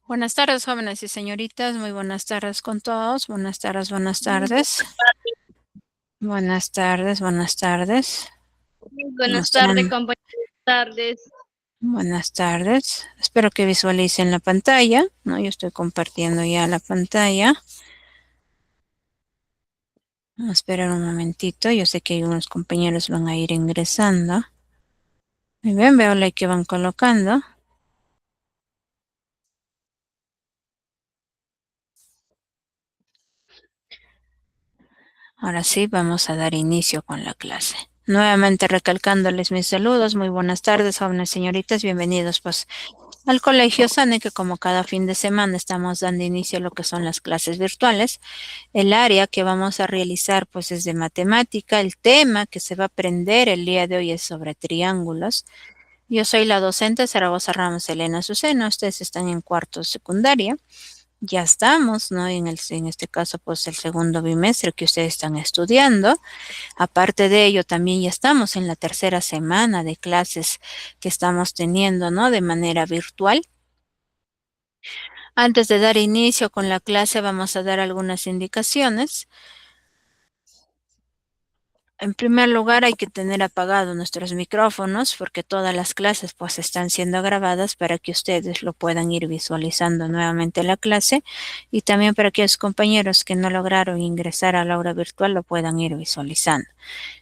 Buenas tardes, jóvenes y señoritas. Muy buenas tardes con todos. Buenas tardes, buenas tardes. Buenas tardes, buenas tardes. Buenas tardes, Mostrando. compañeras. Tardes. Buenas tardes. Espero que visualicen la pantalla, ¿no? Yo estoy compartiendo ya la pantalla. Vamos a esperar un momentito. Yo sé que algunos compañeros van a ir ingresando. Muy bien, veo la que van colocando. Ahora sí, vamos a dar inicio con la clase. Nuevamente recalcándoles mis saludos. Muy buenas tardes, jóvenes señoritas. Bienvenidos, pues, al Colegio SANE, que como cada fin de semana estamos dando inicio a lo que son las clases virtuales. El área que vamos a realizar pues es de matemática. El tema que se va a aprender el día de hoy es sobre triángulos. Yo soy la docente Zaragoza Ramos Elena Azucena. Ustedes están en cuarto de secundaria. Ya estamos, ¿no? En este caso, pues el segundo bimestre que ustedes están estudiando. Aparte de ello, también ya estamos en la tercera semana de clases que estamos teniendo, ¿no? De manera virtual. Antes de dar inicio con la clase, vamos a dar algunas indicaciones. En primer lugar, hay que tener apagados nuestros micrófonos porque todas las clases pues están siendo grabadas para que ustedes lo puedan ir visualizando nuevamente la clase y también para que los compañeros que no lograron ingresar al aula virtual lo puedan ir visualizando.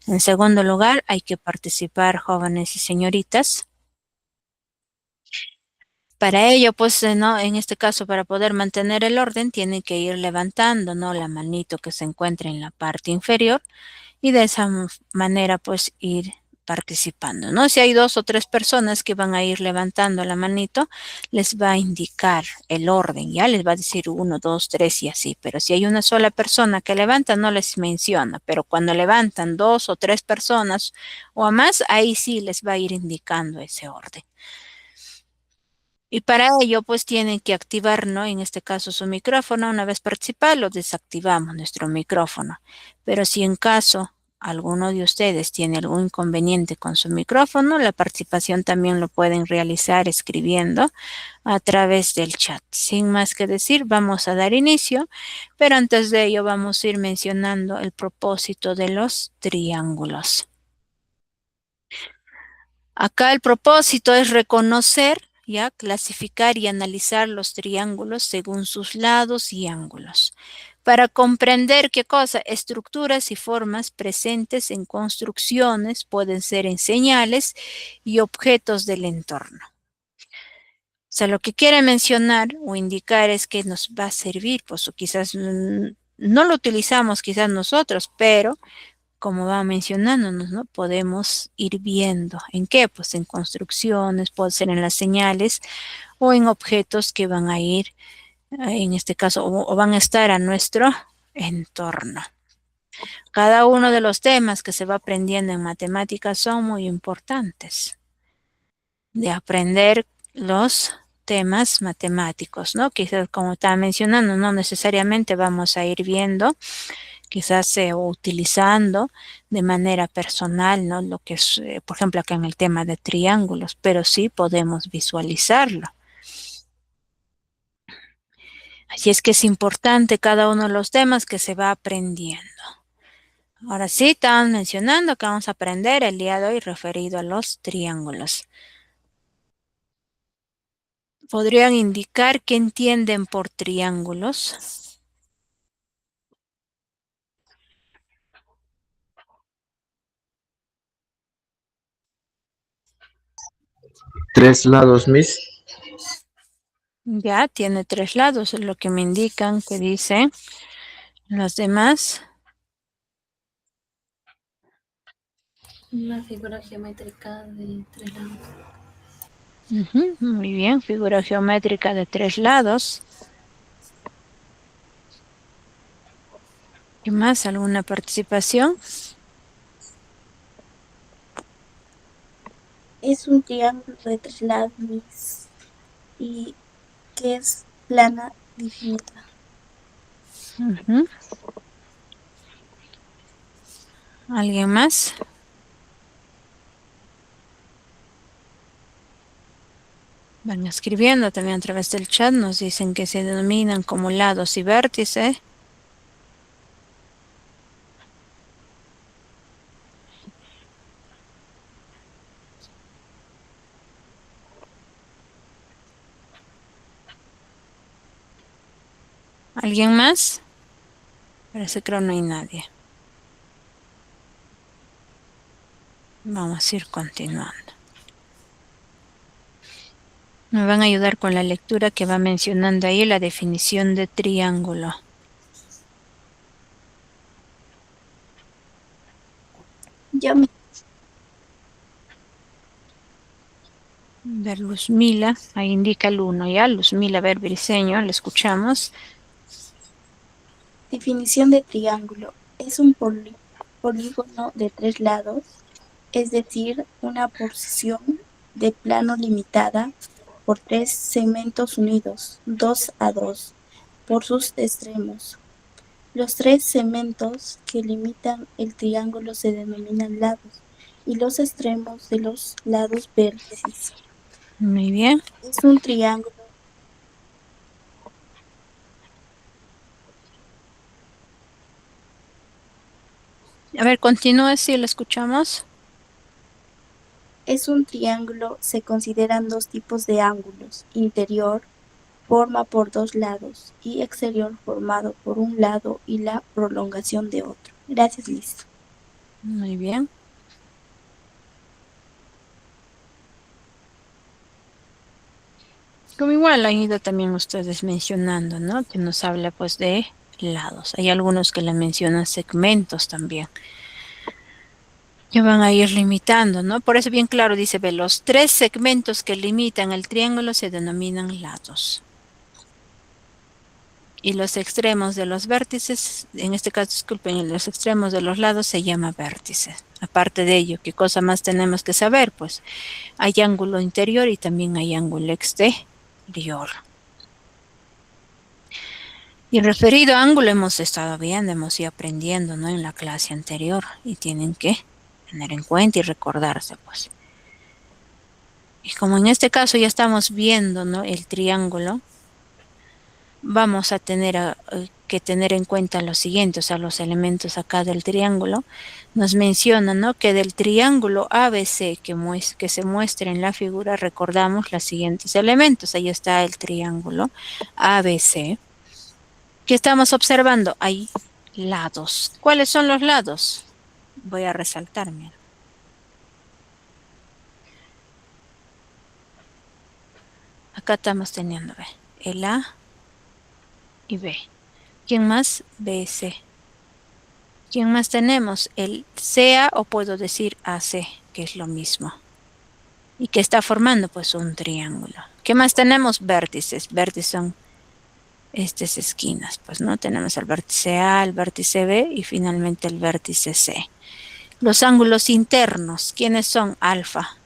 En segundo lugar, hay que participar jóvenes y señoritas. Para ello, pues, ¿no? En este caso, para poder mantener el orden, tienen que ir levantando, ¿no? La manito que se encuentra en la parte inferior y de esa manera, pues, ir participando, ¿no? Si hay dos o tres personas que van a ir levantando la manito, les va a indicar el orden, ya les va a decir uno, dos, tres y así, pero si hay una sola persona que levanta, no les menciona, pero cuando levantan dos o tres personas o a más, ahí sí les va a ir indicando ese orden. Y para ello, pues tienen que activar, ¿no? En este caso su micrófono. Una vez participar, lo desactivamos nuestro micrófono. Pero si en caso alguno de ustedes tiene algún inconveniente con su micrófono, la participación también lo pueden realizar escribiendo a través del chat. Sin más que decir, vamos a dar inicio, pero antes de ello vamos a ir mencionando el propósito de los triángulos. Acá el propósito es reconocer, ya, clasificar y analizar los triángulos según sus lados y ángulos, para comprender qué cosa, estructuras y formas presentes en construcciones, pueden ser en señales y objetos del entorno. O sea, lo que quiere mencionar o indicar es que nos va a servir, pues, o quizás no lo utilizamos quizás nosotros, pero como va mencionándonos, ¿no? Podemos ir viendo en qué, pues en construcciones, puede ser en las señales o en objetos que van a ir, en este caso, o van a estar a nuestro entorno. Cada uno de los temas que se va aprendiendo en matemáticas son muy importantes de aprender los temas matemáticos, ¿no? Quizás como estaba mencionando, no necesariamente vamos a ir viendo quizás utilizando de manera personal, ¿no? Lo que es, por ejemplo, acá en el tema de triángulos, pero sí podemos visualizarlo. Así es que es importante cada uno de los temas que se va aprendiendo. Ahora sí, estaban mencionando que vamos a aprender el día de hoy referido a los triángulos. ¿Podrían indicar qué entienden por triángulos? Tres lados, Miss. Ya, tiene tres lados, es lo que me indican que dice. Los demás. Una figura geométrica de tres lados. Muy bien, figura geométrica de tres lados. ¿Qué más? ¿Alguna participación? Es un triángulo de tres lados y que es plana diminuta. Ujú. ¿Alguien más? Van escribiendo también a través del chat, nos dicen que se denominan como lados y vértices. ¿Alguien más? Parece que no hay nadie. Vamos a ir continuando. Me van a ayudar con la lectura que va mencionando ahí la definición de triángulo. Yo me Ver Luzmila, ahí indica el 1 ya. Luzmila Ver Briceño, le escuchamos. definición de triángulo. Es un polígono de tres lados, es decir, una porción de plano limitada por tres segmentos unidos, 2 a 2, por sus extremos. Los tres segmentos que limitan el triángulo se denominan lados y los extremos de los lados vértices. Muy bien. Es un triángulo. A ver, continúe si lo escuchamos. Es un triángulo, se consideran dos tipos de ángulos: interior, forma por dos lados, y exterior, formado por un lado y la prolongación de otro. Gracias, Liz. Muy bien. Como igual han ido también ustedes mencionando, ¿no? Que nos habla pues de lados. Hay algunos que le mencionan segmentos también. Que van a ir limitando, ¿no? Por eso bien claro dice, ve, los tres segmentos que limitan el triángulo se denominan lados. Y los extremos de los vértices, en este caso, disculpen, los extremos de los lados se llama vértices. Aparte de ello, ¿qué cosa más tenemos que saber? Pues hay ángulo interior y también hay ángulo exterior. Y referido a ángulo hemos estado viendo, hemos ido aprendiendo, ¿no? En la clase anterior y tienen que tener en cuenta y recordarse, pues. Y como en este caso ya estamos viendo, ¿no? El triángulo, vamos a tener que tener en cuenta lo siguiente, o sea, los elementos acá del triángulo. Nos menciona, ¿no? Que del triángulo ABC que se muestra en la figura, recordamos los siguientes elementos. Ahí está el triángulo ABC. ¿Qué estamos observando? Hay lados. ¿Cuáles son los lados? Voy a resaltar, mira. Acá estamos teniendo, ve, el A y B. ¿Quién más? BC. ¿Quién más tenemos? El CA o puedo decir AC, que es lo mismo. ¿Y qué está formando? Pues un triángulo. ¿Qué más tenemos? Vértices. Vértices son estas esquinas. Pues no tenemos el vértice A, el vértice B y finalmente el vértice C. Los ángulos internos, ¿quiénes son? Alfa.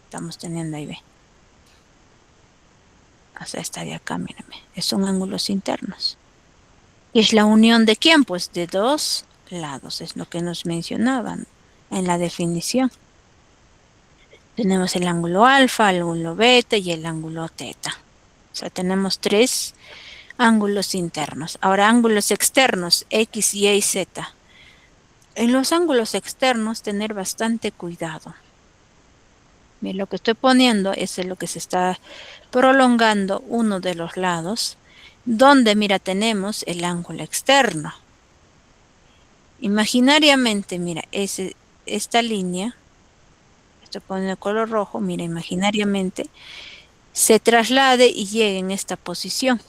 Estamos teniendo ahí, ve. O sea, esta de acá, mírame. Son ángulos internos. ¿Y es la unión de quién? Pues de dos lados. Es lo que nos mencionaban en la definición. Tenemos el ángulo alfa, el ángulo beta y el ángulo teta. O sea, tenemos tres ángulos internos. Ahora, ángulos externos, X, Y y Z. En los ángulos externos, tener bastante cuidado. Bien, lo que estoy poniendo es lo que se está prolongando uno de los lados, donde, mira, tenemos el ángulo externo. Imaginariamente, mira, esta línea, estoy poniendo color rojo, mira, imaginariamente, se traslade y llegue en esta posición,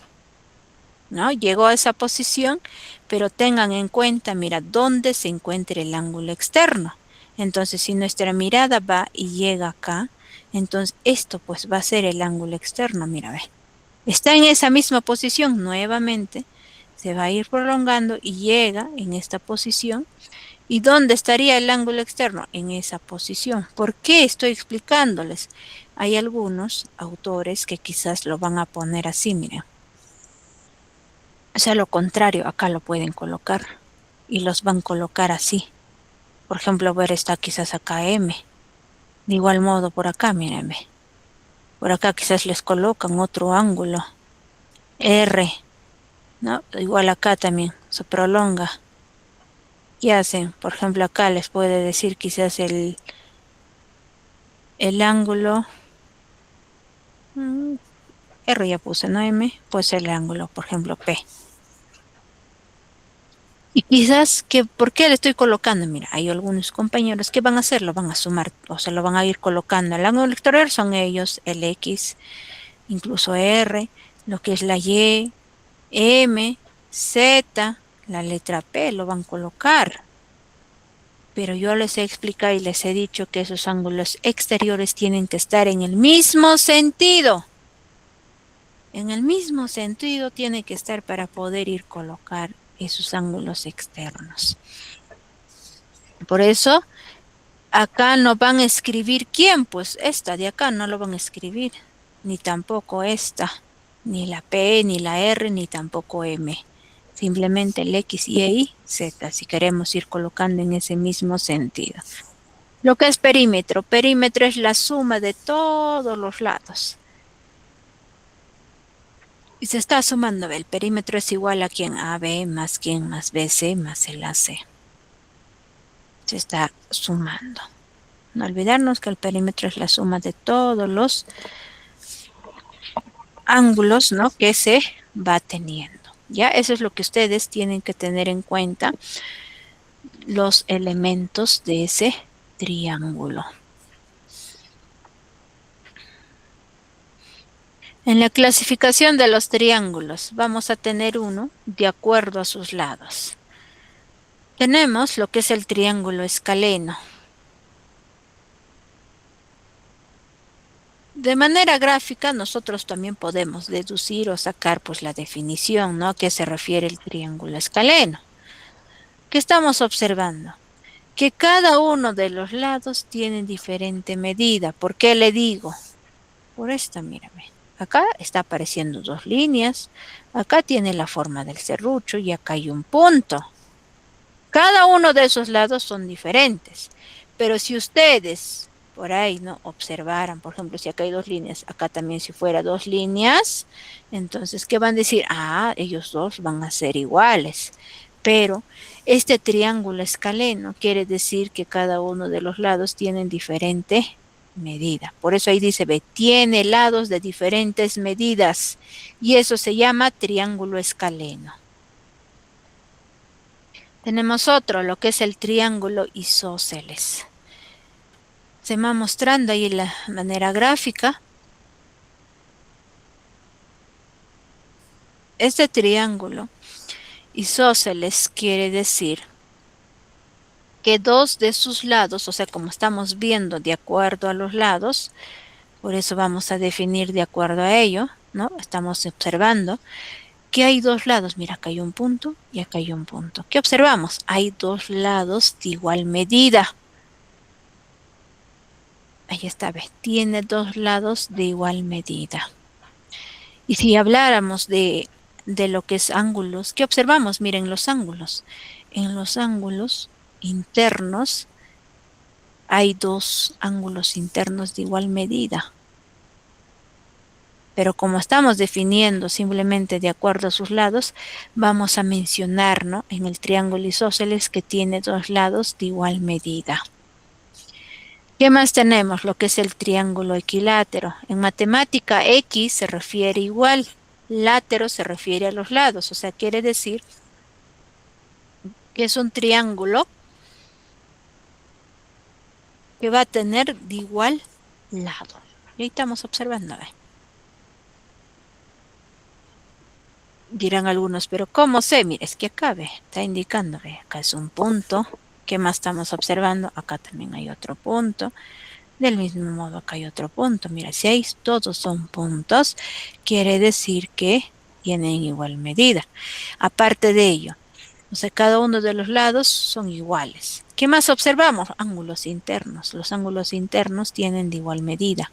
¿no? Llegó a esa posición, pero tengan en cuenta, mira, dónde se encuentra el ángulo externo. Entonces, si nuestra mirada va y llega acá, entonces esto pues va a ser el ángulo externo, mira, ve. Está en esa misma posición nuevamente, se va a ir prolongando y llega en esta posición. ¿Y dónde estaría el ángulo externo? En esa posición. ¿Por qué estoy explicándoles? Hay algunos autores que quizás lo van a poner así, miren. O sea, lo contrario, acá lo pueden colocar y los van a colocar así. Por ejemplo, ver está quizás acá M. De igual modo por acá, mírenme. Por acá quizás les colocan otro ángulo, R, ¿no? Igual acá también se prolonga. ¿Qué hacen? Por ejemplo, acá les puede decir quizás el ángulo, mm, R ya puse, no M, puede ser el ángulo, por ejemplo, P. Y quizás, ¿por qué le estoy colocando? Mira, hay algunos compañeros que van a hacerlo, van a sumar, o se lo van a ir colocando. El ángulo exterior son ellos, el X, incluso R, lo que es la Y, M, Z, la letra P, lo van a colocar. Pero yo les he explicado y les he dicho que esos ángulos exteriores tienen que estar en el mismo sentido. En el mismo sentido tiene que estar para poder ir colocar esos ángulos externos. Por eso, acá no van a escribir quién, pues esta de acá no lo van a escribir, ni tampoco esta, ni la P, ni la R, ni tampoco M. Simplemente el X, Y, Z, si queremos ir colocando en ese mismo sentido. Lo que es perímetro. Perímetro es la suma de todos los lados. Y se está sumando, el perímetro es igual a quien AB más quien más BC más el AC. Se está sumando. No olvidarnos que el perímetro es la suma de todos los ángulos, ¿no?, que se va teniendo. Ya, eso es lo que ustedes tienen que tener en cuenta, los elementos de ese triángulo. En la clasificación de los triángulos vamos a tener uno de acuerdo a sus lados. Tenemos lo que es el triángulo escaleno. De manera gráfica nosotros también podemos deducir o sacar pues la definición, ¿no?, a qué se refiere el triángulo escaleno. ¿Qué estamos observando? Que cada uno de los lados tiene diferente medida. ¿Por qué le digo? Por esta, mírame. Acá está apareciendo dos líneas, acá tiene la forma del serrucho y acá hay un punto. Cada uno de esos lados son diferentes, pero si ustedes por ahí no observaran, por ejemplo, si acá hay dos líneas, acá también si fuera dos líneas, entonces, ¿qué van a decir? Ah, ellos dos van a ser iguales. Pero este triángulo escaleno quiere decir que cada uno de los lados tienen diferente medida. Por eso ahí dice, ve, tiene lados de diferentes medidas y eso se llama triángulo escaleno. Tenemos otro, lo que es el triángulo isósceles. Se va mostrando ahí la manera gráfica. Este triángulo isósceles quiere decir que dos de sus lados, o sea, como estamos viendo de acuerdo a los lados, por eso vamos a definir de acuerdo a ello, ¿no? Estamos observando que hay dos lados. Mira, acá hay un punto y acá hay un punto. ¿Qué observamos? Hay dos lados de igual medida. Ahí está, ¿ves? Tiene dos lados de igual medida. Y si habláramos de lo que es ángulos, ¿qué observamos? Miren los ángulos. En los ángulos internos hay dos ángulos internos de igual medida. Pero como estamos definiendo simplemente de acuerdo a sus lados, vamos a mencionar, ¿no?, en el triángulo isósceles que tiene dos lados de igual medida. ¿Qué más tenemos? Lo que es el triángulo equilátero. En matemática, X se refiere igual, látero se refiere a los lados, o sea, quiere decir que es un triángulo que va a tener de igual lado. Y ahí estamos observando, ¿ve? Dirán algunos, pero ¿cómo sé? Mire, es que acá, ve, está indicando, ve, acá es un punto. ¿Qué más estamos observando? Acá también hay otro punto. Del mismo modo, acá hay otro punto. Mira, si hay, todos son puntos, quiere decir que tienen igual medida. Aparte de ello, o sea, cada uno de los lados son iguales. ¿Qué más observamos? Ángulos internos. Los ángulos internos tienen de igual medida,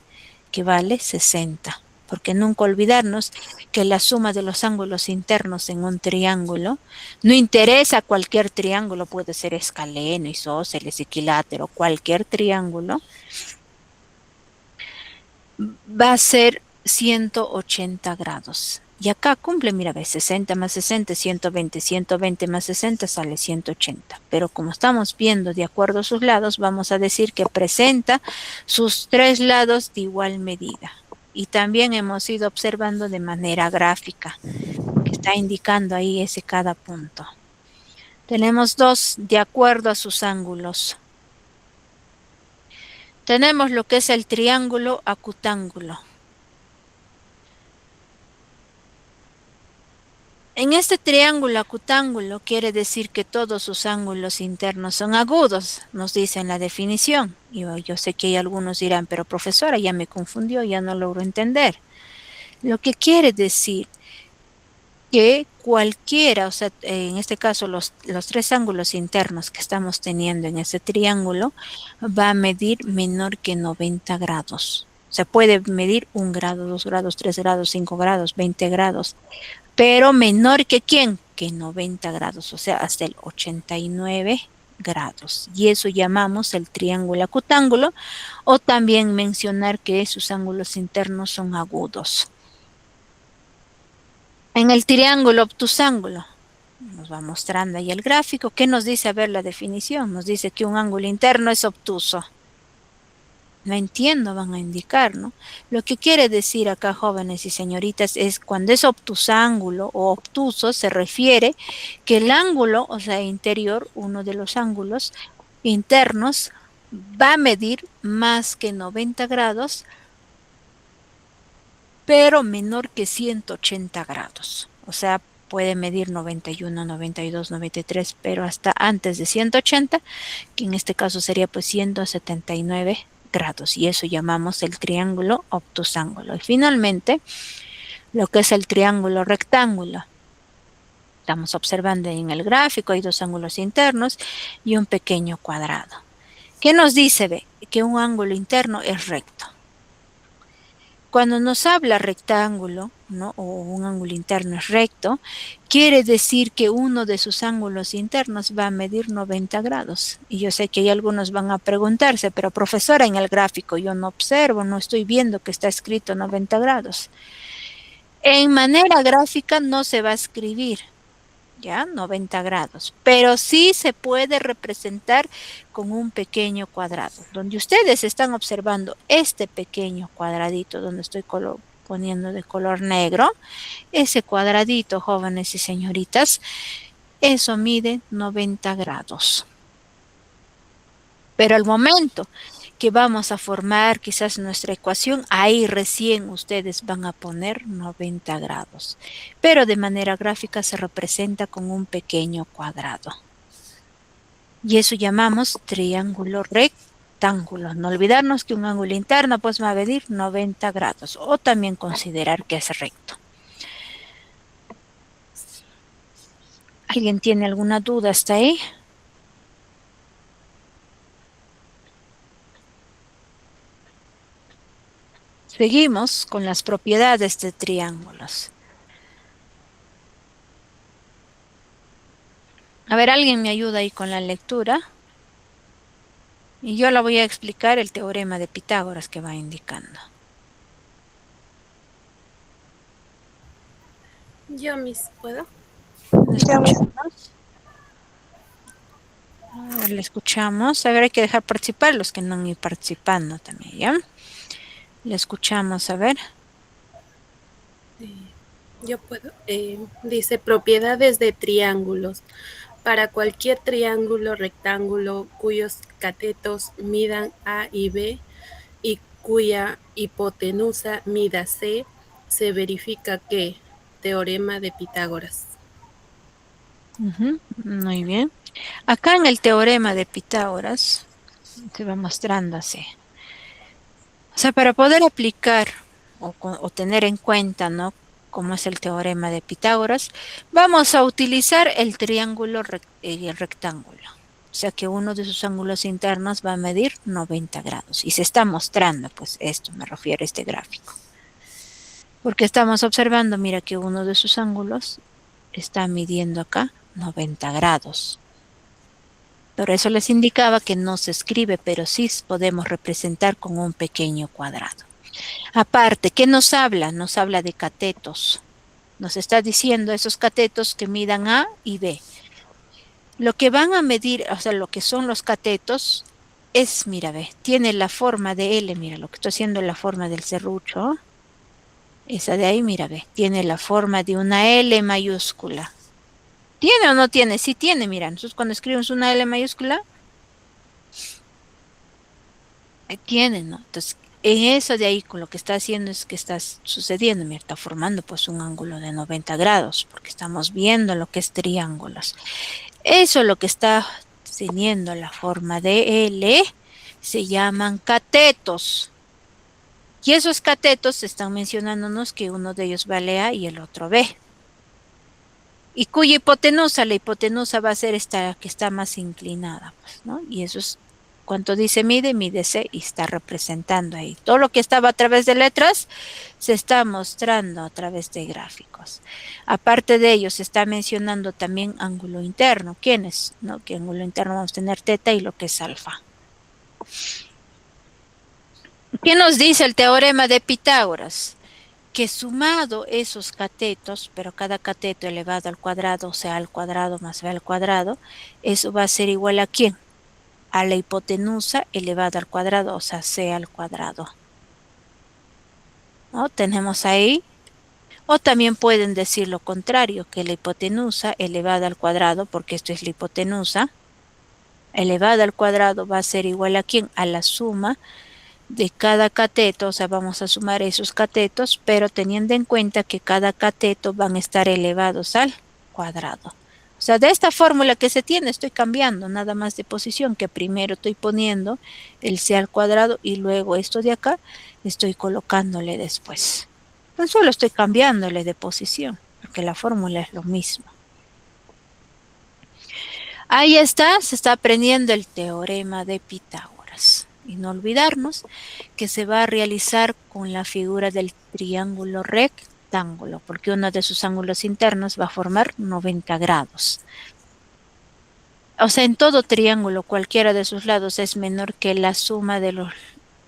que vale 60. Porque nunca olvidarnos que la suma de los ángulos internos en un triángulo, no interesa cualquier triángulo, puede ser escaleno, isósceles, equilátero, cualquier triángulo, va a ser 180 grados. Y acá cumple, mira, ve, 60 más 60, 120, 120 más 60 sale 180. Pero como estamos viendo de acuerdo a sus lados, vamos a decir que presenta sus tres lados de igual medida. Y también hemos ido observando de manera gráfica, que está indicando ahí ese cada punto. Tenemos dos de acuerdo a sus ángulos. Tenemos lo que es el triángulo acutángulo. En este triángulo acutángulo quiere decir que todos sus ángulos internos son agudos, nos dice en la definición. Y yo sé que hay algunos dirán, pero profesora, ya me confundió, ya no logro entender. Lo que quiere decir que cualquiera, o sea, en este caso los tres ángulos internos que estamos teniendo en ese triángulo va a medir menor que 90 grados. Se puede medir 1 grado, 2 grados, 3 grados, 5 grados, 20 grados, pero menor que ¿quién? Que 90 grados, o sea, hasta el 89 grados. Y eso llamamos el triángulo acutángulo, o también mencionar que sus ángulos internos son agudos. En el triángulo obtusángulo, nos va mostrando ahí el gráfico. ¿Qué nos dice? A ver la definición. Nos dice que un ángulo interno es obtuso. No entiendo, van a indicar, ¿no? Lo que quiere decir acá, jóvenes y señoritas, es cuando es obtusángulo o obtuso, se refiere que el ángulo, o sea, interior, uno de los ángulos internos, va a medir más que 90 grados, pero menor que 180 grados. O sea, puede medir 91, 92, 93, pero hasta antes de 180, que en este caso sería pues 179 grados. Y eso llamamos el triángulo obtusángulo. Y finalmente, lo que es el triángulo rectángulo. Estamos observando en el gráfico, hay dos ángulos internos y un pequeño cuadrado. ¿Qué nos dice? Ve, que un ángulo interno es recto. Cuando nos habla rectángulo, ¿no? O un ángulo interno es recto, quiere decir que uno de sus ángulos internos va a medir 90 grados. Y yo sé que hay algunos van a preguntarse, pero profesora, en el gráfico yo no observo, no estoy viendo que está escrito 90 grados. En manera gráfica no se va a escribir, ¿ya? 90 grados, pero sí se puede representar con un pequeño cuadrado. Donde ustedes están observando este pequeño cuadradito, donde estoy poniendo de color negro, ese cuadradito, jóvenes y señoritas, eso mide 90 grados. Pero al momento que vamos a formar quizás nuestra ecuación, ahí recién ustedes van a poner 90 grados. Pero de manera gráfica se representa con un pequeño cuadrado. Y eso llamamos triángulo rectángulo. No olvidarnos que un ángulo interno pues va a medir 90 grados o también considerar que es recto. ¿Alguien tiene alguna duda hasta ahí? Seguimos con las propiedades de triángulos. A ver, alguien me ayuda ahí con la lectura. Y yo la voy a explicar el teorema de Pitágoras que va indicando. Yo, Miss, ¿puedo? ¿Le escuchamos? A ver, le escuchamos. A ver, hay que dejar participar los que no han ido participando también, ¿ya? Le escuchamos, a ver. Yo puedo. Dice propiedades de triángulos. Para cualquier triángulo rectángulo cuyos catetos midan A y B y cuya hipotenusa mida C, se verifica que teorema de Pitágoras. Muy bien. Acá en el teorema de Pitágoras se va mostrando así. O sea, para poder aplicar o tener en cuenta, ¿no?, como es el teorema de Pitágoras, vamos a utilizar el triángulo rectángulo. O sea que uno de sus ángulos internos va a medir 90 grados. Y se está mostrando, pues esto, me refiero a este gráfico. Porque estamos observando, mira que uno de sus ángulos está midiendo acá 90 grados. Por eso les indicaba que no se escribe, pero sí podemos representar con un pequeño cuadrado. Aparte, ¿qué nos habla? Nos habla de catetos. Nos está diciendo esos catetos que midan A y B. Lo que van a medir, o sea, lo que son los catetos es, mira, ve, tiene la forma de L, mira, lo que estoy haciendo es la forma del serrucho. Esa de ahí, mira, ve, tiene la forma de una L mayúscula. ¿Tiene o no tiene? Sí tiene, mira, nosotros cuando escribimos una L mayúscula, tiene, ¿no? Entonces, en eso de ahí, con lo que está haciendo es que está sucediendo, mira, está formando pues un ángulo de 90 grados, porque estamos viendo lo que es triángulos. Eso es lo que está teniendo la forma de L, se llaman catetos. Y esos catetos están mencionándonos que uno de ellos vale A y el otro B. Y cuya hipotenusa, la hipotenusa va a ser esta que está más inclinada, pues, ¿no? Y eso es, cuánto dice mide C y está representando ahí. Todo lo que estaba a través de letras se está mostrando a través de gráficos. Aparte de ello, se está mencionando también ángulo interno. ¿Quién es? ¿No? Que ángulo interno vamos a tener teta y lo que es alfa. ¿Qué nos dice el teorema de Pitágoras? Que sumado esos catetos, pero cada cateto elevado al cuadrado, o sea, al cuadrado más b al cuadrado, eso va a ser igual a ¿quién? A la hipotenusa elevada al cuadrado, o sea, c al cuadrado. ¿No? Tenemos ahí. O también pueden decir lo contrario, que la hipotenusa elevada al cuadrado, porque esto es la hipotenusa, elevada al cuadrado va a ser igual a ¿quién? A la suma de cada cateto, o sea, vamos a sumar esos catetos, pero teniendo en cuenta que cada cateto van a estar elevados al cuadrado. O sea, de esta fórmula que se tiene estoy cambiando nada más de posición, que primero estoy poniendo el c al cuadrado y luego esto de acá estoy colocándole después. Entonces solo estoy cambiándole de posición, porque la fórmula es lo mismo. Ahí está, se está aprendiendo el teorema de Pitágoras. Y no olvidarnos que se va a realizar con la figura del triángulo rectángulo, porque uno de sus ángulos internos va a formar 90 grados. O sea, en todo triángulo, cualquiera de sus lados es menor que la suma de los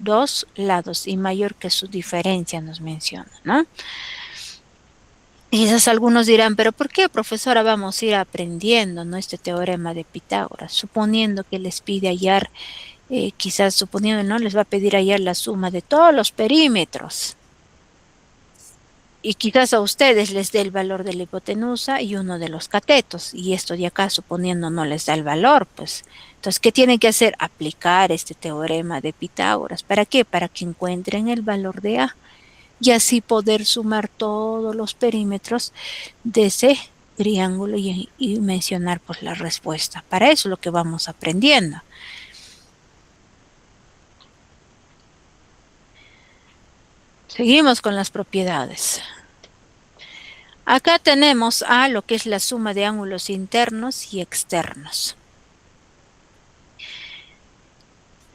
dos lados y mayor que su diferencia, nos menciona, ¿no? Y quizás algunos dirán, pero ¿por qué, profesora, vamos a ir aprendiendo, ¿no? Este teorema de Pitágoras? Suponiendo que les pide hallar, quizás suponiendo, ¿no? Les va a pedir hallar la suma de todos los perímetros. Y quizás a ustedes les dé el valor de la hipotenusa y uno de los catetos. Y esto de acá, suponiendo, no les da el valor, pues. Entonces, ¿qué tienen que hacer? Aplicar este teorema de Pitágoras. ¿Para qué? Para que encuentren el valor de A. Y así poder sumar todos los perímetros de ese triángulo y mencionar pues la respuesta. Para eso es lo que vamos aprendiendo. Seguimos con las propiedades. Acá tenemos A, lo que es la suma de ángulos internos y externos.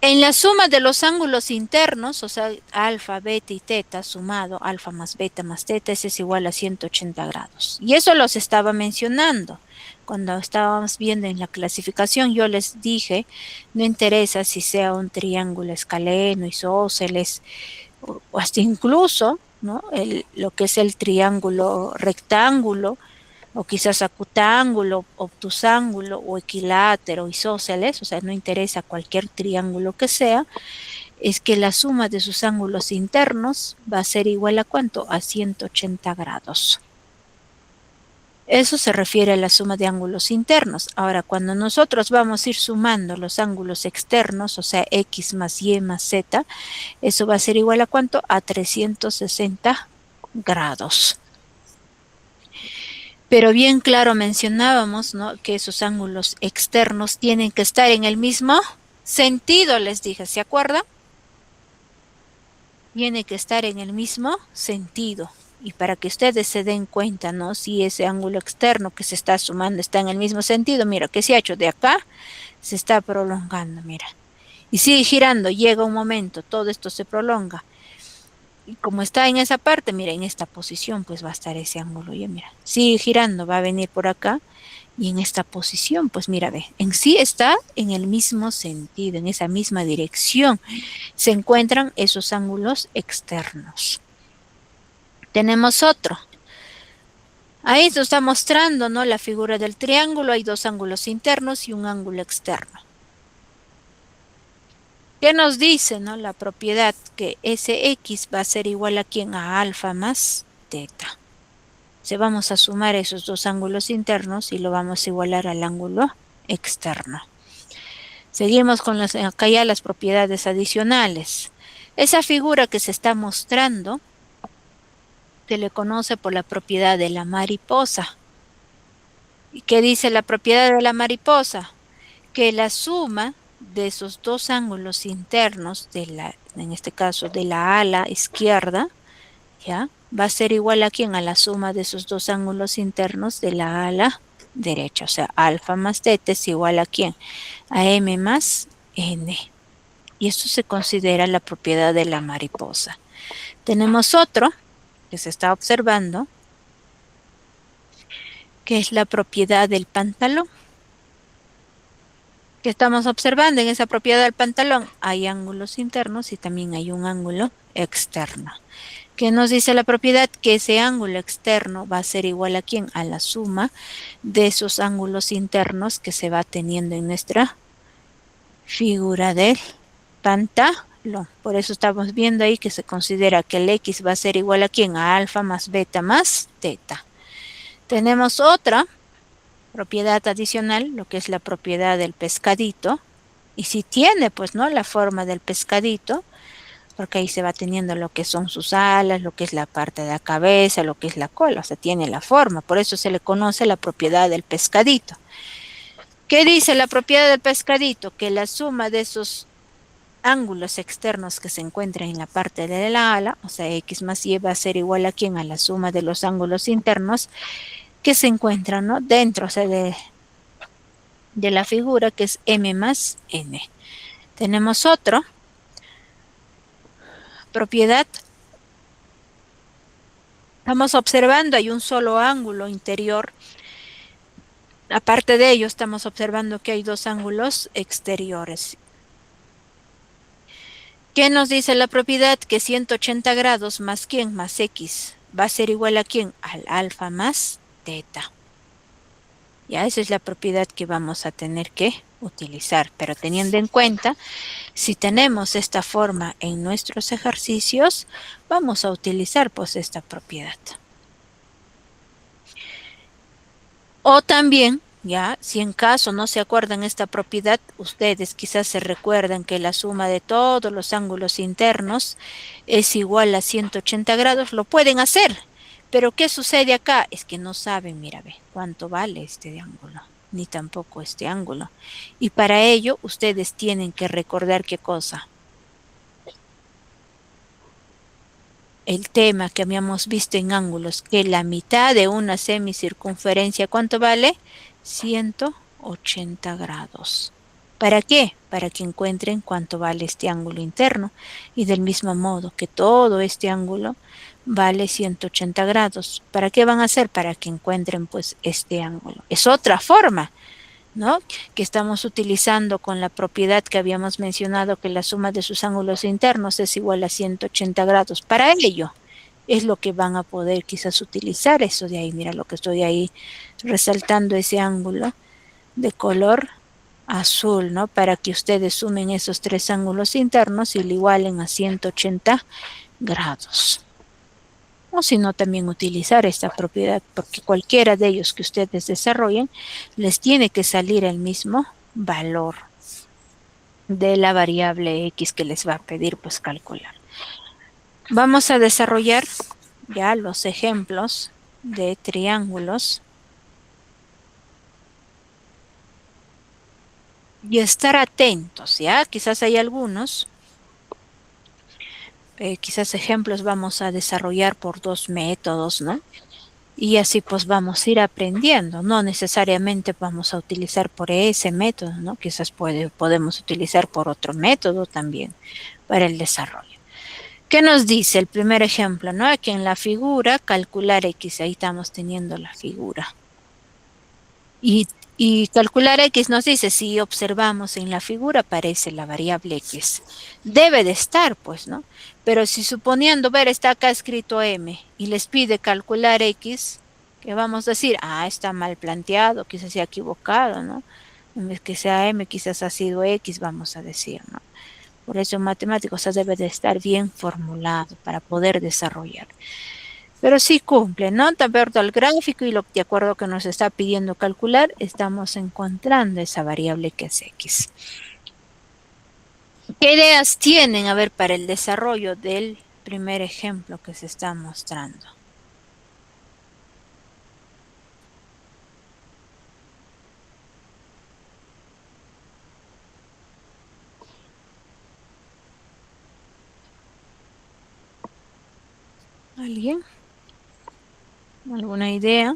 En la suma de los ángulos internos, o sea, alfa, beta y teta, sumado, alfa más beta más teta, ese es igual a 180 grados. Y eso los estaba mencionando. Cuando estábamos viendo en la clasificación, yo les dije, no interesa si sea un triángulo escaleno, isósceles, o hasta incluso, ¿no? Lo que es el triángulo rectángulo, o quizás acutángulo, obtusángulo o equilátero, isósceles, o sea, no interesa cualquier triángulo que sea, es que la suma de sus ángulos internos va a ser igual a ¿cuánto? A 180 grados. Eso se refiere a la suma de ángulos internos. Ahora, cuando nosotros vamos a ir sumando los ángulos externos, o sea, x más y más z, eso va a ser igual a ¿cuánto? A 360 grados. Pero bien claro mencionábamos, ¿no? Que esos ángulos externos tienen que estar en el mismo sentido, les dije, ¿se acuerdan? Tiene que estar en el mismo sentido. Y para que ustedes se den cuenta, ¿no? Si ese ángulo externo que se está sumando está en el mismo sentido, mira, ¿qué se ha hecho? De acá se está prolongando, mira. Y sigue girando, llega un momento, todo esto se prolonga. Y como está en esa parte, mira, en esta posición, pues va a estar ese ángulo, ya mira, sigue girando, va a venir por acá Y en esta posición, pues mira, ve, en sí está en el mismo sentido, en esa misma dirección. Se encuentran esos ángulos externos. Tenemos otro. Ahí nos está mostrando, ¿no? La figura del triángulo. Hay dos ángulos internos y un ángulo externo. ¿Qué nos dice, no? La propiedad que Sx va a ser igual a ¿quién? A alfa más teta. Se vamos a sumar esos dos ángulos internos y lo vamos a igualar al ángulo externo. Seguimos con acá ya las propiedades adicionales. Esa figura que se está mostrando se le conoce por la propiedad de la mariposa. ¿Y qué dice la propiedad de la mariposa? Que la suma de esos dos ángulos internos, en este caso de la ala izquierda, ¿ya? Va a ser igual a ¿quién? A la suma de esos dos ángulos internos de la ala derecha. O sea, alfa más teta es igual a ¿quién? A m más n. Y esto se considera la propiedad de la mariposa. Tenemos otro que se está observando, que es la propiedad del pantalón. ¿Qué estamos observando en esa propiedad del pantalón? Hay ángulos internos y también hay un ángulo externo. ¿Qué nos dice la propiedad? Que ese ángulo externo va a ser igual a ¿quién? A la suma de esos ángulos internos que se va teniendo en nuestra figura del pantalón. Por eso estamos viendo ahí que se considera que el X va a ser igual a ¿quién? A alfa más beta más teta. Tenemos otra propiedad adicional, lo que es la propiedad del pescadito. Y si tiene, pues, ¿no? La forma del pescadito, porque ahí se va teniendo lo que son sus alas, lo que es la parte de la cabeza, lo que es la cola, o sea, tiene la forma. Por eso se le conoce la propiedad del pescadito. ¿Qué dice la propiedad del pescadito? Que la suma de esos ángulos externos que se encuentran en la parte de la ala, o sea, X más Y va a ser igual a ¿quién? A la suma de los ángulos internos que se encuentran, ¿no? Dentro, o sea, de la figura, que es m más n. Tenemos otra propiedad. Estamos observando, hay un solo ángulo interior. Aparte de ello, estamos observando que hay dos ángulos exteriores. ¿Qué nos dice la propiedad? Que 180 grados más ¿quién? Más x va a ser igual a ¿quién? Al alfa más teta. Ya, esa es la propiedad que vamos a tener que utilizar, pero teniendo en cuenta, si tenemos esta forma en nuestros ejercicios, vamos a utilizar pues esta propiedad. O también, ya, si en caso no se acuerdan esta propiedad, ustedes quizás se recuerdan que la suma de todos los ángulos internos es igual a 180 grados, lo pueden hacer. Pero ¿qué sucede acá? Es que no saben, mira, ve, cuánto vale este ángulo, ni tampoco este ángulo. Y para ello, ustedes tienen que recordar qué cosa. El tema que habíamos visto en ángulos, que la mitad de una semicircunferencia, ¿cuánto vale? 180 grados. ¿Para qué? Para que encuentren cuánto vale este ángulo interno. Y del mismo modo que todo este ángulo vale 180 grados. ¿Para qué van a hacer? Para que encuentren pues este ángulo. Es otra forma, ¿no? Que estamos utilizando con la propiedad que habíamos mencionado, que la suma de sus ángulos internos es igual a 180 grados. Para ello es lo que van a poder quizás utilizar eso de ahí. Mira lo que estoy ahí resaltando, ese ángulo de color azul, ¿no? Para que ustedes sumen esos tres ángulos internos y lo igualen a 180 grados. O si no, también utilizar esta propiedad, porque cualquiera de ellos que ustedes desarrollen, les tiene que salir el mismo valor de la variable X que les va a pedir pues calcular. Vamos a desarrollar ya los ejemplos de triángulos y estar atentos, ¿ya? Quizás hay algunos. Quizás ejemplos vamos a desarrollar por dos métodos, ¿no? Y así pues vamos a ir aprendiendo. No necesariamente vamos a utilizar por ese método, ¿no? Quizás podemos utilizar por otro método también para el desarrollo. ¿Qué nos dice el primer ejemplo, no? Aquí en la figura, calcular X. Ahí estamos teniendo la figura. Y calcular X nos dice, si observamos en la figura, aparece la variable X. Debe de estar, pues, ¿no? Pero si suponiendo, ver, está acá escrito M y les pide calcular X, ¿qué vamos a decir? Ah, está mal planteado, quizás se ha equivocado, ¿no? En vez que sea M, quizás ha sido X, vamos a decir, ¿no? Por eso en matemáticos debe de estar bien formulado para poder desarrollar. Pero sí cumple, ¿no? De acuerdo al gráfico y de acuerdo que nos está pidiendo calcular, estamos encontrando esa variable que es X. ¿Qué ideas tienen, a ver, para el desarrollo del primer ejemplo que se está mostrando? ¿Alguien? ¿Alguna idea?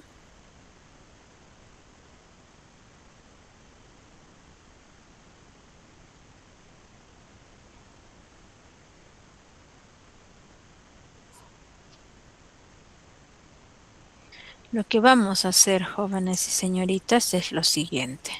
Lo que vamos a hacer, jóvenes y señoritas, es lo siguiente.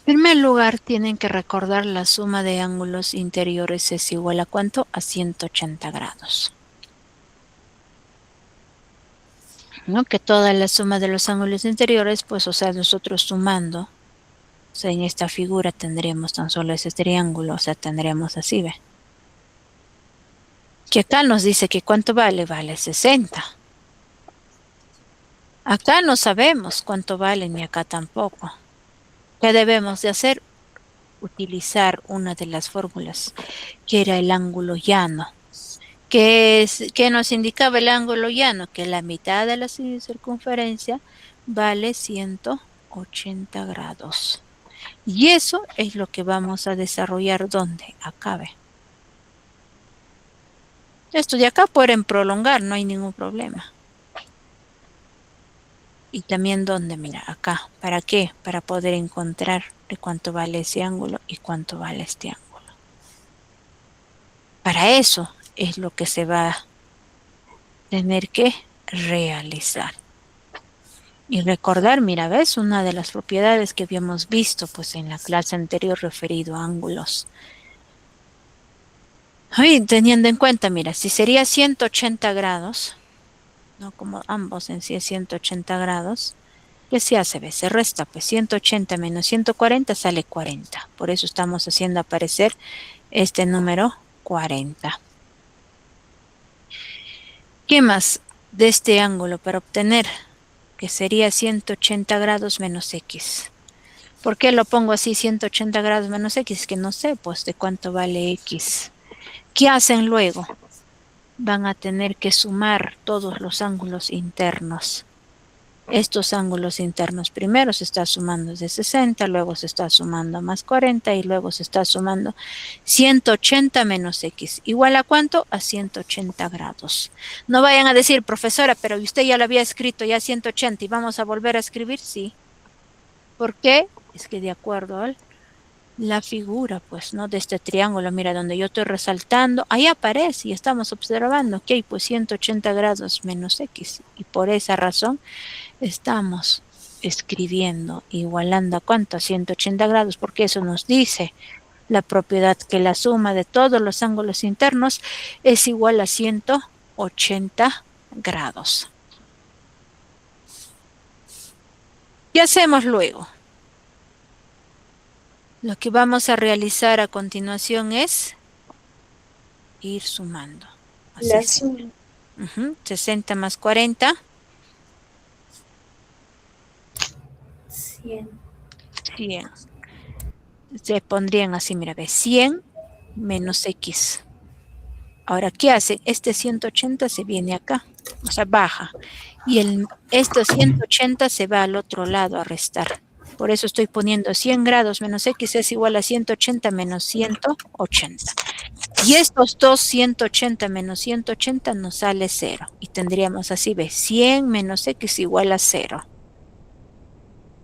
En primer lugar, tienen que recordar la suma de ángulos interiores es igual a ¿cuánto? A 180 grados. ¿No? Que toda la suma de los ángulos interiores, pues, o sea, nosotros sumando, o sea, en esta figura tendríamos tan solo ese triángulo, o sea, tendríamos así, ¿ve? Que acá nos dice que ¿cuánto vale? Vale 60. Acá no sabemos cuánto vale, ni acá tampoco. ¿Qué debemos de hacer? Utilizar una de las fórmulas, que era el ángulo llano. ¿Qué nos indicaba el ángulo llano? Que la mitad de la circunferencia vale 180 grados. Y eso es lo que vamos a desarrollar, ¿dónde? Acá, ve. Esto de acá pueden prolongar, no hay ningún problema. Y también ¿dónde? Mira, acá. ¿Para qué? Para poder encontrar de cuánto vale ese ángulo y cuánto vale este ángulo. Para eso es lo que se va a tener que realizar. Y recordar, mira, ¿ves? Una de las propiedades que habíamos visto pues en la clase anterior referido a ángulos. Ay, teniendo en cuenta, mira, si sería 180 grados, ¿no? Como ambos en sí es 180 grados, ¿qué se hace? ¿Ves? Se resta, pues 180 menos 140 sale 40. Por eso estamos haciendo aparecer este número 40. ¿Qué más de este ángulo para obtener? Que sería 180 grados menos X. ¿Por qué lo pongo así, 180 grados menos X? Que no sé, pues, de cuánto vale X. ¿Qué hacen luego? Van a tener que sumar todos los ángulos internos. Estos ángulos internos primero se está sumando de 60, luego se está sumando más 40 y luego se está sumando 180 menos X. ¿Igual a cuánto? A 180 grados. No vayan a decir, profesora, pero usted ya lo había escrito ya 180 y vamos a volver a escribir, sí. ¿Por qué? Es que de acuerdo a la figura, pues, ¿no? De este triángulo, mira, donde yo estoy resaltando, ahí aparece y estamos observando que hay pues 180 grados menos X. Y por esa razón estamos escribiendo, igualando a cuánto, a 180 grados, porque eso nos dice la propiedad que la suma de todos los ángulos internos es igual a 180 grados. ¿Qué hacemos luego? Lo que vamos a realizar a continuación es ir sumando. La suma. 60 más 40. 100. 100. Se pondrían así, mira, ve, 100 menos X. Ahora, ¿qué hace? Este 180 se viene acá, o sea, baja. Y este 180 se va al otro lado a restar. Por eso estoy poniendo 100 grados menos X es igual a 180 menos 180. Y estos dos 180 menos 180 nos sale 0. Y tendríamos así, ve, 100 menos X igual a 0.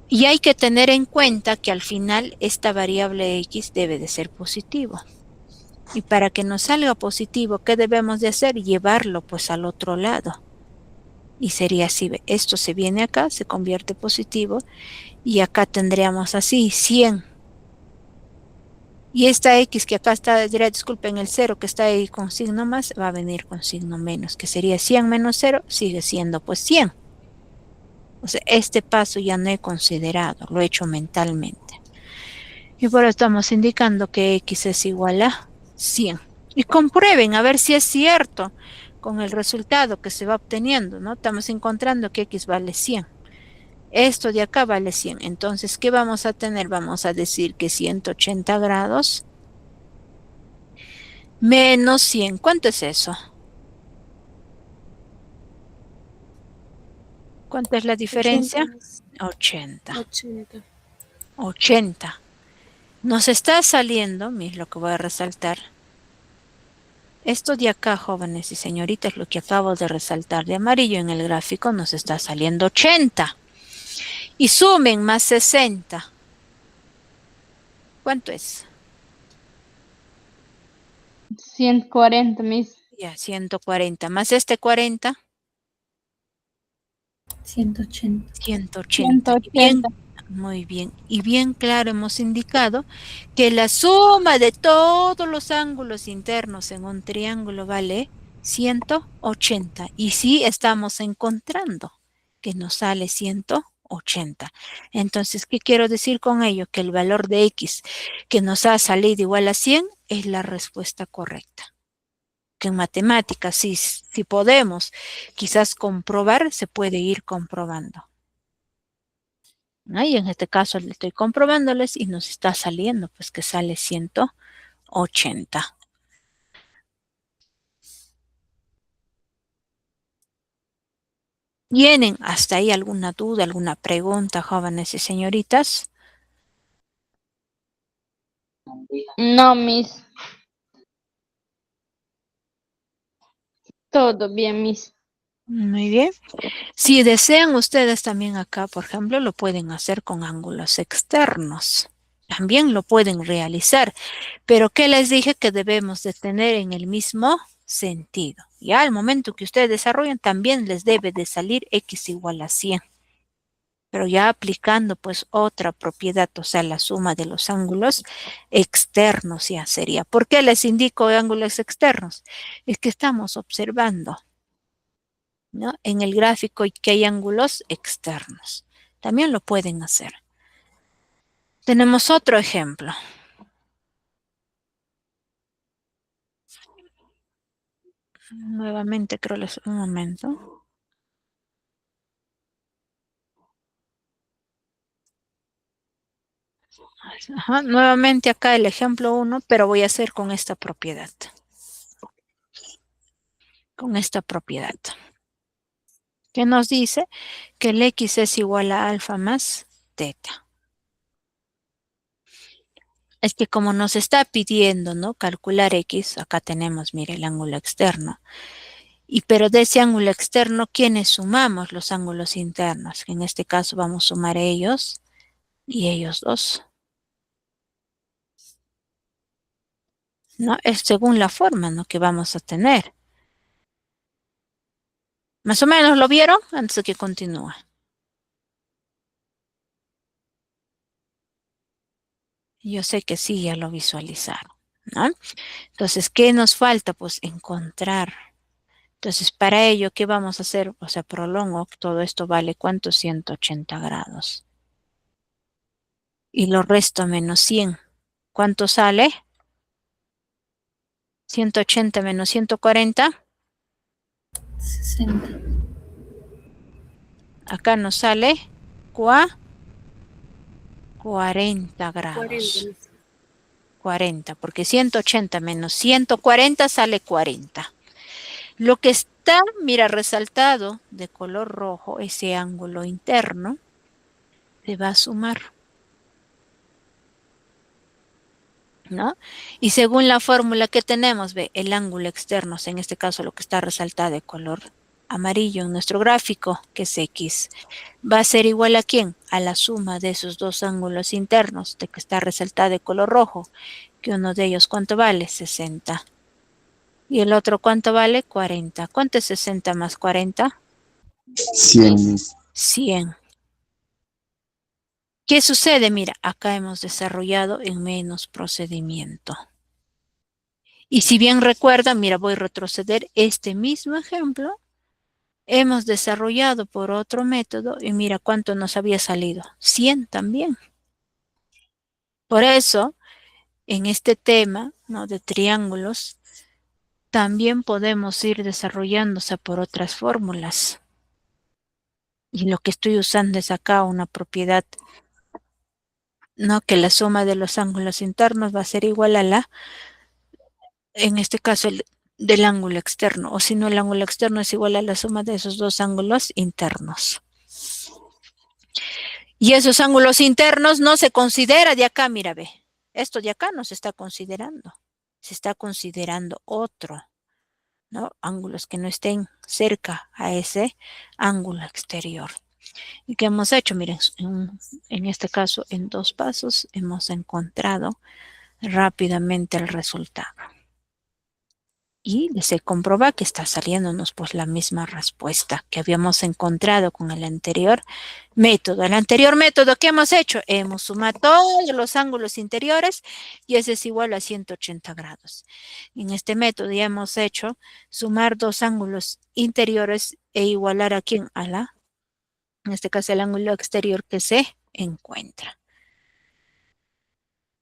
Y hay que tener en cuenta que al final esta variable X debe de ser positivo. Y para que nos salga positivo, ¿qué debemos de hacer? Llevarlo pues al otro lado. Y sería así, esto se viene acá, se convierte positivo, y acá tendríamos así, 100. Y esta X que acá está, disculpen, el 0 que está ahí con signo más, va a venir con signo menos, que sería 100 menos 0, sigue siendo pues 100. O sea, este paso ya no he considerado, lo he hecho mentalmente. Y por eso estamos indicando que X es igual a 100. Y comprueben a ver si es cierto con el resultado que se va obteniendo, ¿no? Estamos encontrando que X vale 100. Esto de acá vale 100. Entonces, ¿qué vamos a tener? Vamos a decir que 180 grados menos 100. ¿Cuánto es eso? ¿Cuánto es la diferencia? 80. 80. 80. Nos está saliendo, miren lo que voy a resaltar. Esto de acá, jóvenes y señoritas, lo que acabo de resaltar de amarillo en el gráfico, nos está saliendo 80. Y sumen más 60. ¿Cuánto es? 140, Miss. Ya, 140. Más este 40, 180. 180. Y bien, 180. muy bien. Y bien claro hemos indicado que la suma de todos los ángulos internos en un triángulo vale 180. Y sí estamos encontrando que nos sale 180. Entonces, ¿qué quiero decir con ello? Que el valor de X que nos ha salido igual a 100 es la respuesta correcta. Que en matemáticas, si podemos quizás comprobar, se puede ir comprobando. ¿No? Y en este caso le estoy comprobándoles y nos está saliendo, pues que sale 180. ¿Tienen hasta ahí alguna duda, alguna pregunta, jóvenes y señoritas? No, Miss. Todo bien, Miss. Muy bien. Si desean ustedes también acá, por ejemplo, lo pueden hacer con ángulos externos. También lo pueden realizar. Pero ¿qué les dije que debemos de tener en el mismo sentido? Ya al momento que ustedes desarrollan, también les debe de salir X igual a 100. Pero ya aplicando pues otra propiedad, o sea, la suma de los ángulos externos ya sería. ¿Por qué les indico ángulos externos? Es que estamos observando, ¿no? En el gráfico que hay ángulos externos. También lo pueden hacer. Tenemos otro ejemplo. Nuevamente creo les un momento. Ajá, nuevamente acá el ejemplo 1, pero voy a hacer con esta propiedad. Con esta propiedad. Que nos dice que el X es igual a alfa más teta. Es que como nos está pidiendo, ¿no? Calcular X, acá tenemos, mire, el ángulo externo. Pero de ese ángulo externo, ¿quiénes sumamos los ángulos internos? En este caso vamos a sumar ellos y ellos dos. ¿No? Es según la forma, ¿no? que vamos a tener. ¿Más o menos lo vieron? Antes de que continúe. Yo sé que sí, ya lo visualizaron, ¿no? Entonces, ¿qué nos falta? Pues encontrar. Entonces, para ello, ¿qué vamos a hacer? O sea, prolongo, todo esto vale, ¿cuánto? 180 grados. Y lo resto menos 100. ¿Cuánto sale? 180 menos 140. 60. Acá nos sale 40 grados. 40, porque 180 menos 140 sale 40. Lo que está, mira, resaltado de color rojo, ese ángulo interno, se va a sumar. ¿No? Y según la fórmula que tenemos, ve, el ángulo externo, en este caso lo que está resaltado de color amarillo en nuestro gráfico, que es X, va a ser igual a ¿quién? A la suma de esos dos ángulos internos, de que está resaltado de color rojo, que uno de ellos, ¿cuánto vale? 60. Y el otro, ¿cuánto vale? 40. ¿Cuánto es 60 más 40? 100, Miss. 100. ¿Qué sucede? Mira, acá hemos desarrollado en menos procedimiento. Y si bien recuerdan, mira, voy a retroceder este mismo ejemplo. Hemos desarrollado por otro método y mira cuánto nos había salido. 100 también. Por eso, en este tema, ¿no?, de triángulos, también podemos ir desarrollándose por otras fórmulas. Y lo que estoy usando es acá una propiedad, ¿no?, que la suma de los ángulos internos va a ser igual a la, en este caso, del ángulo externo. O si no, el ángulo externo es igual a la suma de esos dos ángulos internos. Y esos ángulos internos no se considera de acá, mira, ve. Esto de acá no se está considerando. Se está considerando otro, ¿no? Ángulos que no estén cerca a ese ángulo exterior. ¿Y qué hemos hecho? Miren, en este caso, en 2 pasos, hemos encontrado rápidamente el resultado. Y se comprueba que está saliéndonos pues la misma respuesta que habíamos encontrado con el anterior método. El anterior método, ¿qué hemos hecho? Hemos sumado todos los ángulos interiores y ese es igual a 180 grados. En este método ya hemos hecho sumar 2 ángulos interiores e igualar a quién, a la, en este caso el ángulo exterior que se encuentra.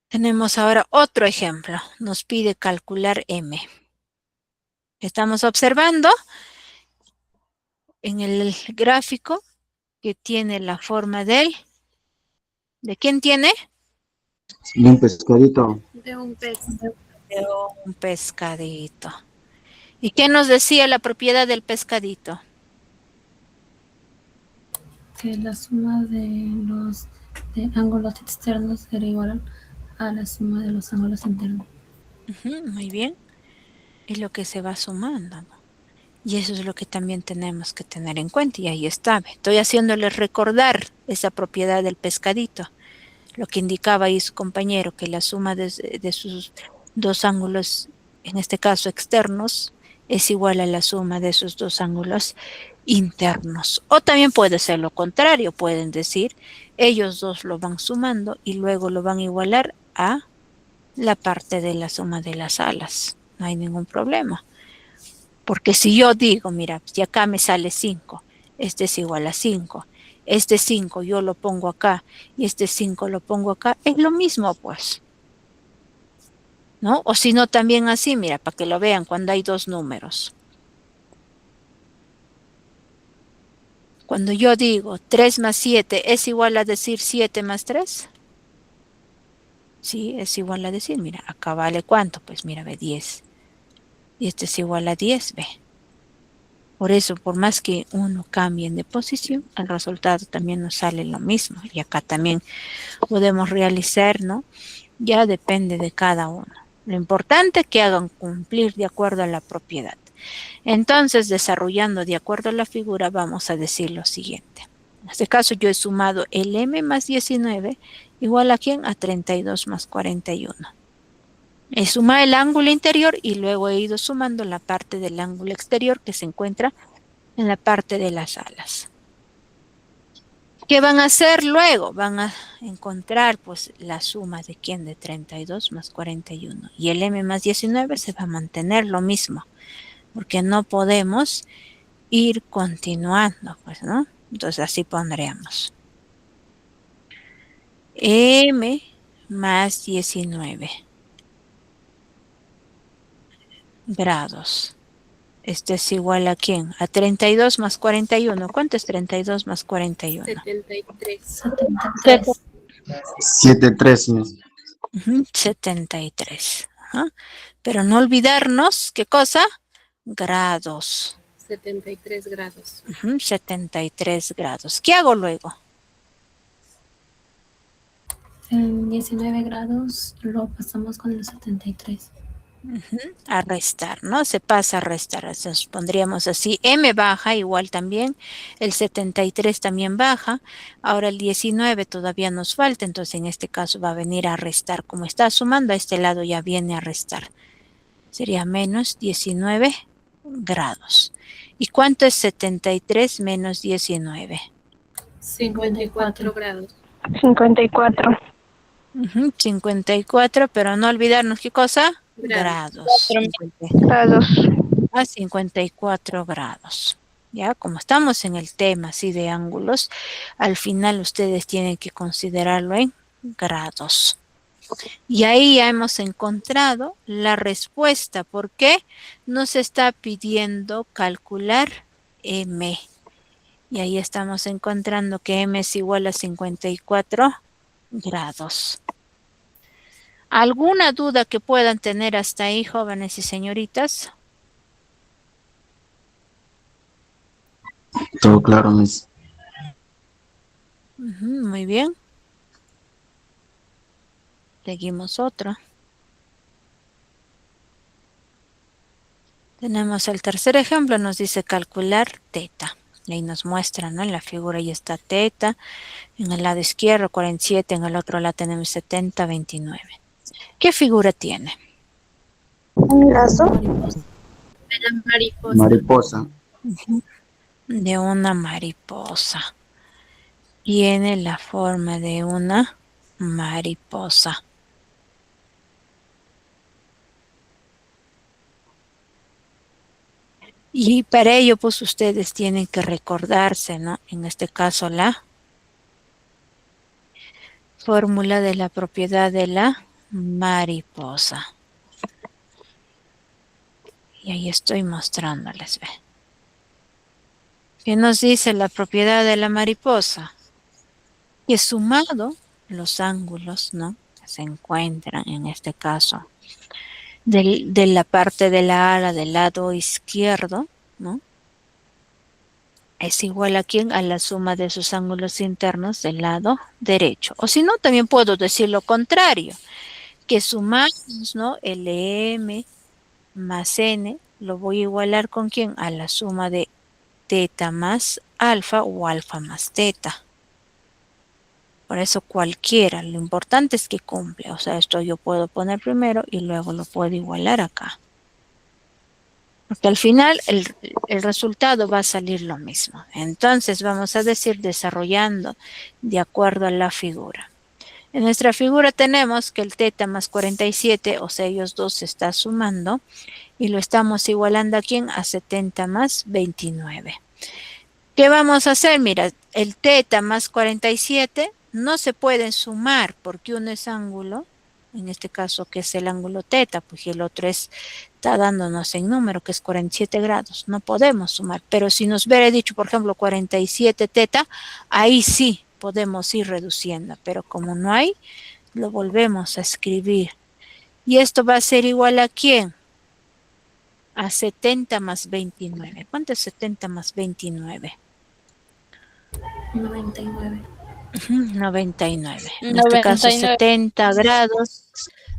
Tenemos ahora otro ejemplo. Nos pide calcular M. Estamos observando en el gráfico que tiene la forma ¿de quién tiene? De un pescadito. De un pez. De un pescadito. ¿Y qué nos decía la propiedad del pescadito? Que la suma de los ángulos externos era igual a la suma de los ángulos internos. Muy bien. Es lo que se va sumando, ¿no? Y eso es lo que también tenemos que tener en cuenta. Y ahí está. Estoy haciéndoles recordar esa propiedad del pescadito. Lo que indicaba ahí su compañero, que la suma de sus 2 ángulos, en este caso externos, es igual a la suma de sus 2 ángulos internos. O también puede ser lo contrario. Pueden decir, ellos dos lo van sumando y luego lo van a igualar a la parte de la suma de las alas. No hay ningún problema. Porque si yo digo, mira, si acá me sale 5, este es igual a 5, este 5 yo lo pongo acá y este 5 lo pongo acá, es lo mismo pues, ¿no? O si no también así, mira, para que lo vean cuando hay 2 números. Cuando yo digo 3 más 7 es igual a decir 7 más 3. Sí, es igual a decir, mira, acá vale ¿cuánto? Pues mira, ve 10. Y este es igual a 10, ve. Por eso, por más que uno cambie de posición, el resultado también nos sale lo mismo. Y acá también podemos realizar, ¿no? Ya depende de cada uno. Lo importante es que hagan cumplir de acuerdo a la propiedad. Entonces, desarrollando de acuerdo a la figura, vamos a decir lo siguiente. En este caso, yo he sumado el M más 19 igual a ¿quién? A 32 más 41. He sumado el ángulo interior y luego he ido sumando la parte del ángulo exterior que se encuentra en la parte de las alas. ¿Qué van a hacer luego? Van a encontrar pues la suma de ¿quién? De 32 más 41. Y el M más 19 se va a mantener lo mismo, porque no podemos ir continuando, pues, ¿no? Entonces así pondríamos M más 19 grados. Este es igual a ¿quién? A 32 más 41. ¿Cuánto es 32 más 41? 73. 73. 73, Miss. 73. Ajá. Pero no olvidarnos, ¿qué cosa? Grados. 73 grados. 73 grados. ¿Qué hago luego? En 19 grados lo pasamos con el 73. A restar, ¿no? Se pasa a restar. Entonces pondríamos así, M baja, igual también, el 73 también baja, ahora el 19 todavía nos falta, entonces en este caso va a venir a restar. Como está sumando, a este lado ya viene a restar. Sería menos 19 grados. ¿Y cuánto es 73 menos 19? 54 grados. 54. 54, pero no olvidarnos, ¿qué cosa? Grados. Grados. A 54 grados. Ya, como estamos en el tema así de ángulos, al final ustedes tienen que considerarlo en grados. Y ahí ya hemos encontrado la respuesta. ¿Por qué? Nos está pidiendo calcular M. Y ahí estamos encontrando que M es igual a 54 grados. ¿Alguna duda que puedan tener hasta ahí, jóvenes y señoritas? Todo claro, Miss. Muy bien. Seguimos otra. Tenemos el tercer ejemplo, nos dice calcular teta. Y ahí nos muestra, ¿no? En la figura ya está teta. En el lado izquierdo 47, en el otro lado tenemos 70, 29. ¿Qué figura tiene? Un lazo. De la mariposa. Mariposa. De una mariposa. Tiene la forma de una mariposa. Y para ello, pues ustedes tienen que recordarse, ¿no? En este caso, la fórmula de la propiedad de la mariposa. Y ahí estoy mostrándoles, ¿ve? ¿Qué nos dice la propiedad de la mariposa? Que sumado los ángulos, ¿no? Que se encuentran en este caso de la parte de la ala del lado izquierdo, ¿no? Es igual a ¿quién? A la suma de sus ángulos internos del lado derecho. O si no, también puedo decir lo contrario, que sumamos, ¿no? LM más N, lo voy a igualar ¿con quién? A la suma de teta más alfa o alfa más teta. Por eso cualquiera, lo importante es que cumple. O sea, esto yo puedo poner primero y luego lo puedo igualar acá. Porque al final el resultado va a salir lo mismo. Entonces vamos a decir desarrollando de acuerdo a la figura. En nuestra figura tenemos que el teta más 47, o sea, ellos dos se está sumando y lo estamos igualando a ¿quién? A 70 más 29. ¿Qué vamos a hacer? Mira, el teta más 47 no se pueden sumar porque uno es ángulo, en este caso que es el ángulo teta, pues y el otro está dándonos en número que es 47 grados. No podemos sumar, pero si nos hubiera dicho, por ejemplo, 47 teta, ahí sí podemos ir reduciendo, pero como no hay, lo volvemos a escribir. Y esto va a ser igual a ¿quién? A 70 más 29. ¿Cuánto es 70 más 29? 99. 99. En este caso 70 grados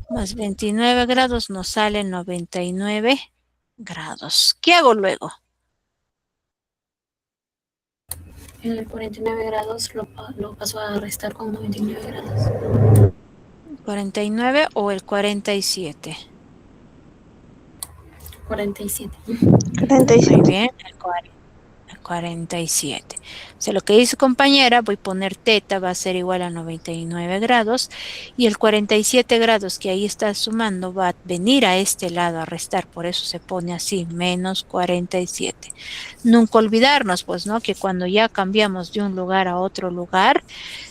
más 29 grados nos sale 99 grados. ¿Qué hago luego? El 49 grados lo paso a restar con 99 grados. 49 o el 47. 47. 47. Muy bien, el 47. O sea, lo que dice compañera, voy a poner teta, va a ser igual a 99 grados. Y el 47 grados que ahí está sumando va a venir a este lado a restar. Por eso se pone así, menos 47. Nunca olvidarnos, pues, ¿no? Que cuando ya cambiamos de un lugar a otro lugar,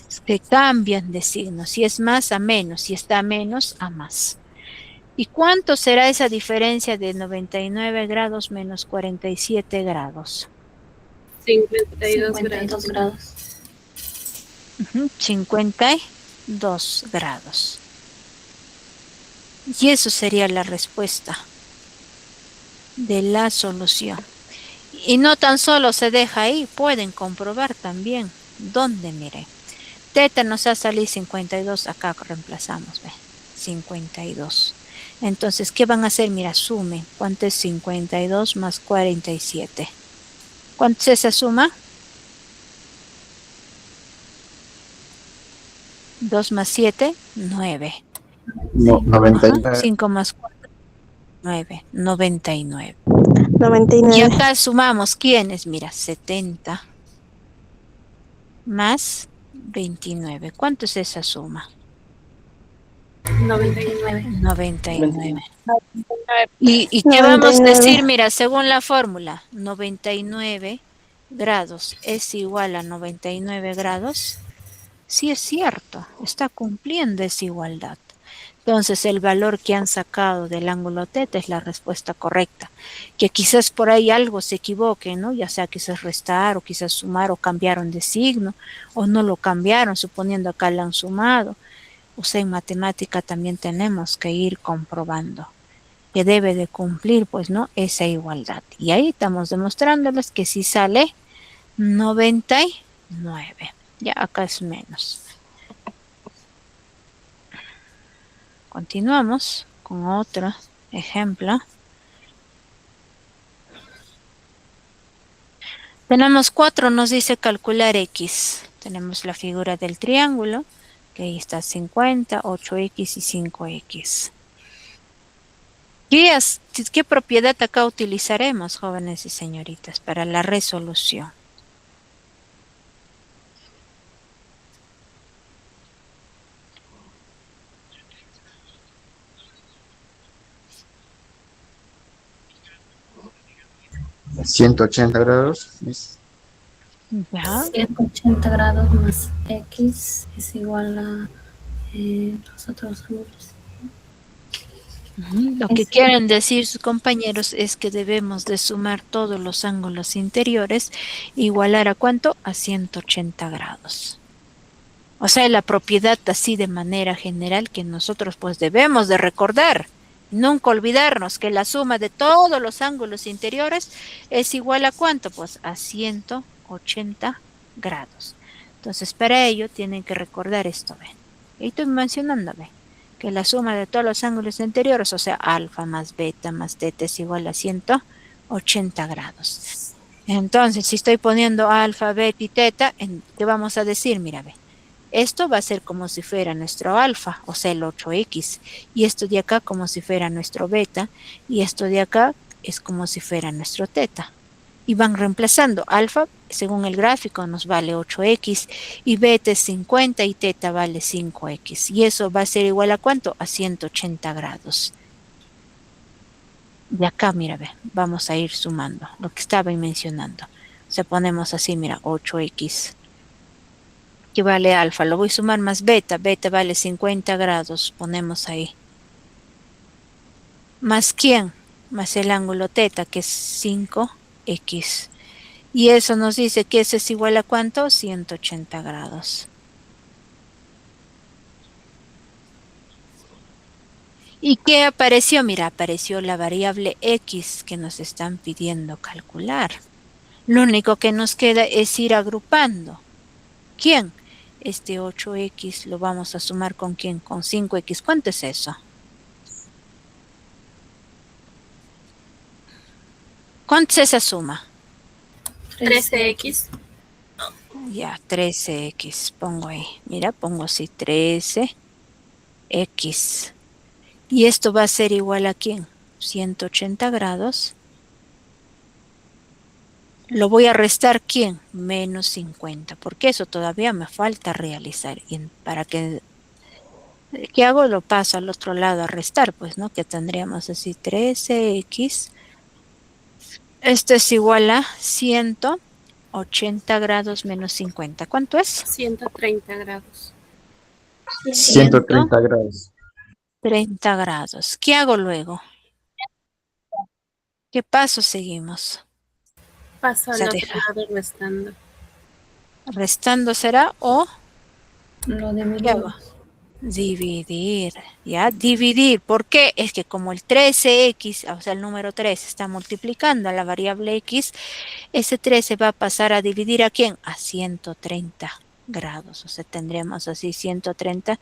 se cambian de signo. Si es más a menos, si está a menos a más. ¿Y cuánto será esa diferencia de 99 grados menos 47 grados? 52 grados. 52 grados. Y eso sería la respuesta de la solución. Y no tan solo se deja ahí, pueden comprobar también. ¿Dónde? Mire. Teta nos ha salido 52, acá reemplazamos, ¿ve? 52. Entonces, ¿qué van a hacer? Mira, sumen. ¿Cuánto es 52 más 47? ¿Cuánto es esa suma? 2 más 7, 9. No, 99. 5 más 4, 9. 99. 99. Y acá sumamos, ¿quiénes? Mira, 70 más 29. ¿Cuánto es esa suma? 99. 99. ¿Y qué vamos a 99. decir? Mira, según la fórmula, 99 grados es igual a 99 grados. Sí es cierto, está cumpliendo esa igualdad. Entonces, el valor que han sacado del ángulo θ es la respuesta correcta. Que quizás por ahí algo se equivoque, ¿no? Ya sea quizás restar o quizás sumar o cambiaron de signo o no lo cambiaron, suponiendo acá lo han sumado. O sea, en matemática también tenemos que ir comprobando que debe de cumplir, pues, ¿no? Esa igualdad. Y ahí estamos demostrándoles que si sale 99. Ya acá es menos. Continuamos con otro ejemplo. Tenemos 4, nos dice calcular x. Tenemos la figura del triángulo, que ahí está 50, 8x y 5x. ¿Qué propiedad acá utilizaremos, jóvenes y señoritas, para la resolución? ¿180 grados, Miss? Ya. 180 grados más x es igual a los otros ángulos. Lo que quieren decir sus compañeros es que debemos de sumar todos los ángulos interiores, igualar a ¿cuánto? A 180 grados. O sea, la propiedad así de manera general que nosotros pues debemos de recordar. Nunca olvidarnos que la suma de todos los ángulos interiores es igual a ¿cuánto? Pues a 180 grados. Entonces, para ello tienen que recordar esto, ¿ven? Y estoy mencionando, ¿ven? Que la suma de todos los ángulos interiores, o sea, alfa más beta más teta es igual a 180 grados. Entonces, si estoy poniendo alfa, beta y teta, ¿qué vamos a decir? Mira, ve, esto va a ser como si fuera nuestro alfa, o sea, el 8x, y esto de acá como si fuera nuestro beta, y esto de acá es como si fuera nuestro teta. Y van reemplazando. Alfa, según el gráfico, nos vale 8x, y beta es 50 y teta vale 5x. Y eso va a ser igual a ¿cuánto? A 180 grados. De acá, mira, ve, vamos a ir sumando lo que estaba mencionando. O sea, ponemos así, mira, 8x, que vale alfa. Lo voy a sumar más beta. Beta vale 50 grados. Ponemos ahí. ¿Más quién? Más el ángulo teta, que es 5x. Y eso nos dice que eso es igual a ¿cuánto? 180 grados. ¿Y qué apareció? Mira, apareció la variable x que nos están pidiendo calcular. Lo único que nos queda es ir agrupando. ¿Quién? Este 8x lo vamos a sumar ¿con quién? Con 5x. ¿Cuánto es eso? ¿Cuánto es esa suma? 13x. Ya, 13x. Pongo ahí. Mira, pongo así 13x. Y esto va a ser igual a ¿quién? 180 grados. Lo voy a restar ¿quién? Menos 50. Porque eso todavía me falta realizar. Y para que... ¿Qué hago? Lo paso al otro lado a restar, pues, ¿no? Que tendríamos así 13x. Esto es igual a 180 grados menos 50. ¿Cuánto es? 130 grados. 130 grados. 30 grados. ¿Qué hago luego? ¿Qué paso seguimos? Paso O sea, al otro deja. lado restando. Restando será o Lo ¿qué hago? dividimos. Dividir. ¿Ya? Dividir. ¿Por qué? Es que como el 13x, o sea, el número 3 está multiplicando a la variable x, ese 13 va a pasar a dividir ¿a quién? A 130 grados. O sea, tendríamos así 130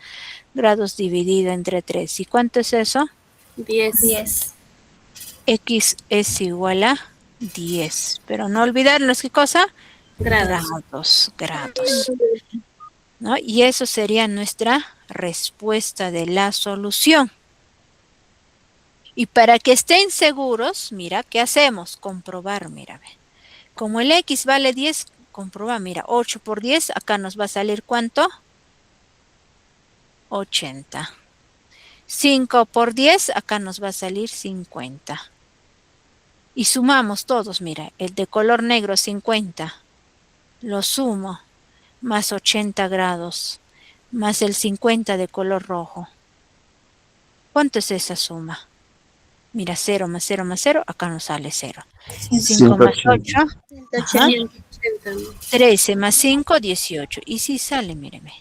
grados dividido entre 3. ¿Y cuánto es eso? 10. 10. X es igual a 10. Pero no olvidarnos, ¿qué cosa? Grados. Grados. ¿No? Y eso sería nuestra respuesta de la solución. Y para que estén seguros, mira, ¿qué hacemos? Comprobar, mira. Como el X vale 10, comproba, mira, 8 por 10, acá nos va a salir ¿cuánto? 80. 5 por 10, acá nos va a salir 50. Y sumamos todos, mira, el de color negro 50, lo sumo, más 80 grados, más el 50 de color rojo. ¿Cuánto es esa suma? Mira, 0 más 0 más 0, acá nos sale 0. 5 más 8, 13 más 5, 18. Y si sale, míreme,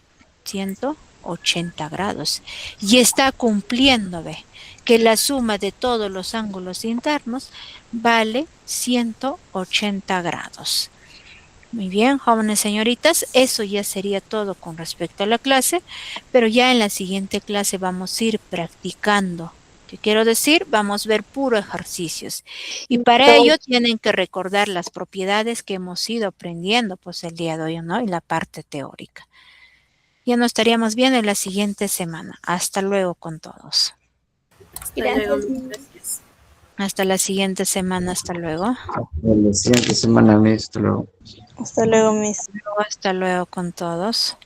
180 grados. Y está cumpliendo, ve, que la suma de todos los ángulos internos vale 180 grados. Muy bien, jóvenes señoritas, eso ya sería todo con respecto a la clase, pero ya en la siguiente clase vamos a ir practicando. ¿Qué quiero decir? Vamos a ver puro ejercicios. Y para ello tienen que recordar las propiedades que hemos ido aprendiendo pues el día de hoy, ¿no? Y la parte teórica. Ya nos estaríamos viendo en la siguiente semana. Hasta luego con todos. Gracias. Hasta la siguiente semana. Hasta luego. La siguiente semana, Miss. Hasta luego. Hasta luego, Miss. Hasta luego con todos.